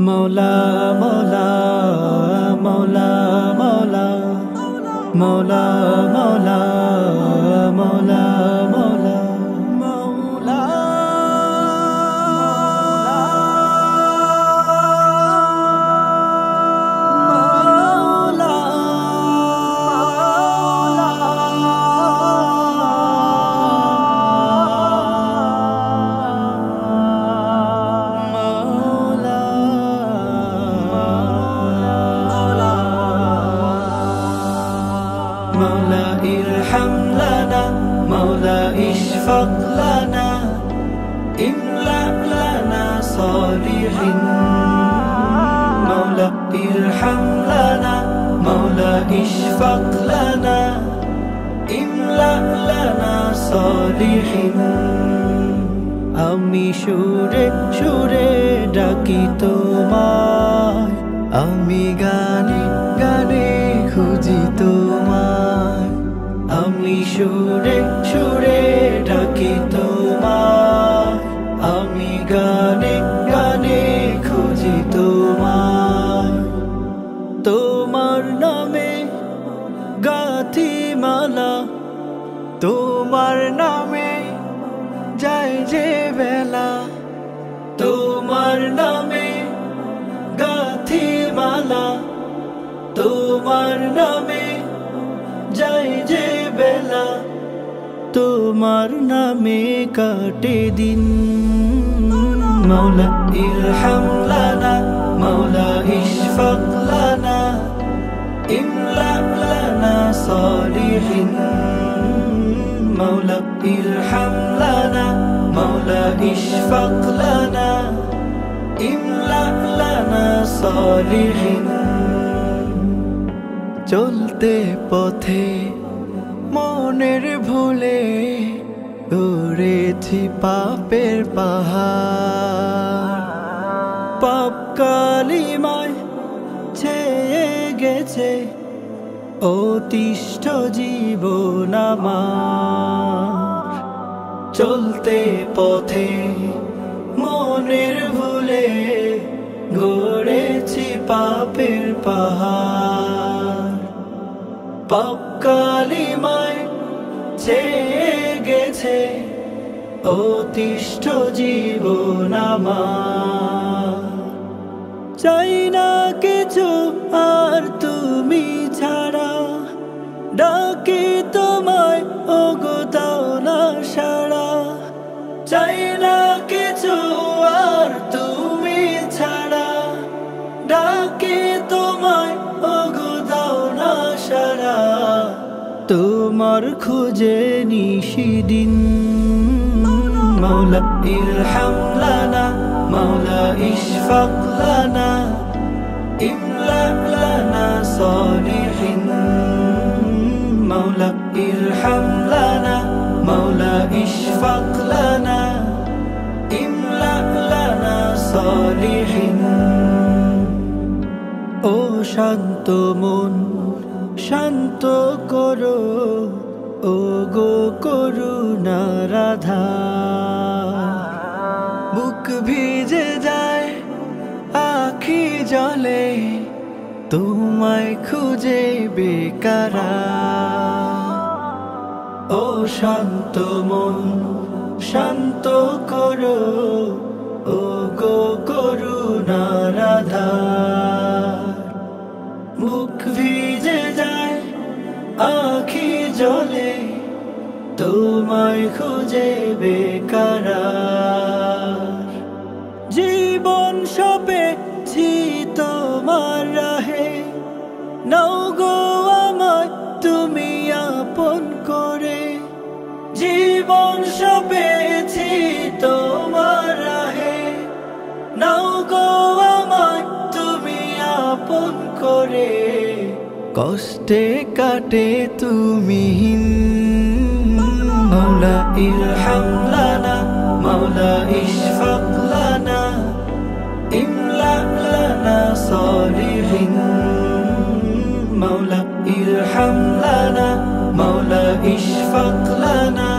মৌলা মৌলা মৌলা মৌলা মৌলা মৌলা মৌলা মৌলা মৌলা مولا ارحم لنا مولا اشفق لنا املأ لنا صالحين مولا ارحم لنا مولا اشفق لنا املأ لنا صالحين আমি সুরে সুরে ডাকি তোমায় আমি গানে গানে খুঁজি তোমায় আমি সুরে সুরে ডাকি তোমায় আমি গানে গানে খুঁজি তোমায় তোমার নামে গাথি মালা তোমার নামে যায় যে বেলা তোমার নামে গাথি মালা তোমার নামে যায় যে বেলা তোমার নামে কাটে দিন মৌলা ইরহাম লানা মৌলা ইশফাক লানা ইমলা লানা সালিহিন মৌলা ইরহাম লানা মৌলা ইশফাক লানা ইমলা লানা সালিহিন চলতে পথে মনের ভুলে গড়েছি পাপের পাহাড় পাপ কালিমায় ছেয়ে গেছে অতিষ্ঠ জীবন আমার চলতে পথে মনের ভুলে গড়েছি পাপের পাহাড় পাপ কালিমায় ছেয়ে গেছে অতিষ্ঠ জীবন আমার চাই না কিছু আর তুমি ছাড়া ডাকি তোমায় ওগো দাও না সাড়া চাই না কিছু আর তুমি ছাড়া ডাকি তোমায় ওগো দাও না সাড়া তোমার খোঁজে নিশিদিন মৌলা ইরহাম লানা মৌলা ইশফাক লানা ইমলা লানা সালিহিন মৌলা ইরহাম লানা মৌলা ইশফাক লানা ইমলা লানা সালিহিন ও শান্ত মন শান্ত করো ও গো করুণা রাধা বুক ভিজে যায় আখি জলে তোমায় খুঁজে বেকারা ও শান্ত মন শান্ত করো ও গো করুণা রাধা বুক ভিজে যায় আখি জলে তোমায় খুঁজে বেকারা জীবন সপেছি তোমার রাহে নাও গো আমায় তুমি আপন করে জীবন সপেছি তোমার রাহে নাও গো আমায় তুমি আপন করে কষ্টে কাটে তুমি মৌলা ইরহাম লানা মৌলা ইশফাক লানা ইমলা লানা সালিহিন মৌলা ইরহাম লানা মৌলা ইশফাক লানা